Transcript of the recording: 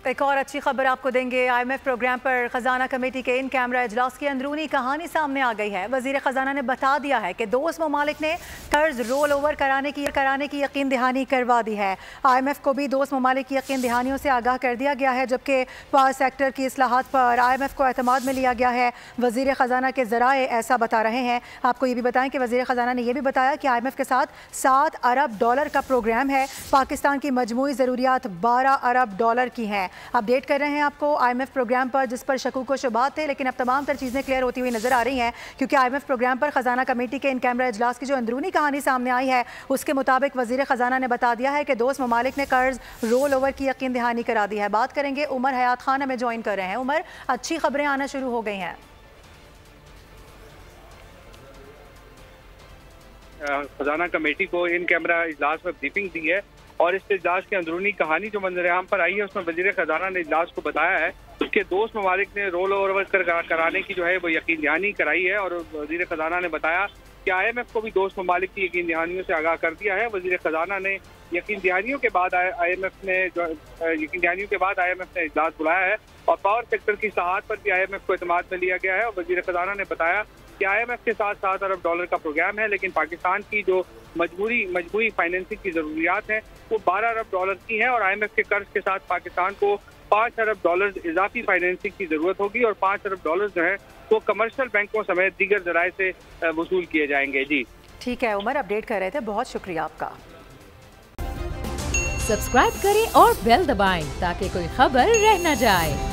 एक और अच्छी खबर आपको देंगे। IMF प्रोग्राम पर खजाना कमेटी के इन कैमरा इजलास की अंदरूनी कहानी सामने आ गई है। वजीर खजाना ने बता दिया है कि दोस्त ममालिक ने कर्ज रोल ओवर कराने की यकीन दहानी करवा दी है। IMF को भी दोस्त ममालिक की यकीन दहानियों से आगाह कर दिया गया है, जबकि पावर सेक्टर की इस्लाहात पर IMF को एतमाद में लिया गया है। वजीर खजाना के जराए ऐसा बता रहे हैं। आपको ये भी बताएं कि वजीर खजाना ने यह भी बताया कि IMF के साथ $7 अरब का प्रोग्राम है। पाकिस्तान की मजमूई ज़रूरियात $12 अरब की हैं। अपडेट कर रहे हैं आपको IMF प्रोग्राम पर, जिस पर शकूक व शुबात थे, लेकिन अब तमाम तर चीज़ें क्लियर होती हुई नजर आ रही हैं, क्योंकि IMF प्रोग्राम पर खजाना कमेटी के इन कैमरा इजलास की जो अंदरूनी कहानी सामने आई है, उसके मुताबिक वजीर खजाना ने बता दिया है कि दोस्त ममालिक ने कर्ज रोल ओवर की यकीन दहानी करा दी है। बात करेंगे, उमर हयात खान हमें ज्वाइन कर रहे हैं। उमर, अच्छी खबरें आना शुरू हो गई हैं। खजाना कमेटी को इन कैमरा इजलास में ब्रीफिंग दी है और इस इजलास के अंदरूनी कहानी जो मंजरेआम पर आई है, उसमें वजीर खजाना ने इजलास को बताया है कि दोस्त ममालिक ने रोल ओवर कराने की जो है वो यकीन दहानी कराई है। और वजीर खजाना ने बताया कि IMF को भी दोस्त ममालिक की यकीन दहानियों से आगाह कर दिया है। वजीर खजाना ने यकीन दहानियों के बाद IMF ने इजलास बुलाया है और पावर सेक्टर की इस्लाहात पर भी IMF को एतमाद में लिया गया है। और वजीर खजाना ने बताया कि IMF के साथ $7 अरब का प्रोग्राम है, लेकिन पाकिस्तान की जो मजबूरी फाइनेंसिंग की ज़रूरियात हैं वो $12 अरब की हैं और IMF के कर्ज के साथ पाकिस्तान को $5 अरब इजाफी फाइनेंसिंग की ज़रूरत होगी और $5 अरब जो है वो कमर्शियल बैंकों समेत दीगर ज़राए से वसूल किए जाएंगे। जी ठीक है उमर, अपडेट कर रहे थे, बहुत शुक्रिया आपका। सब्सक्राइब करें और बेल दबाएं ताकि कोई खबर रह न जाए।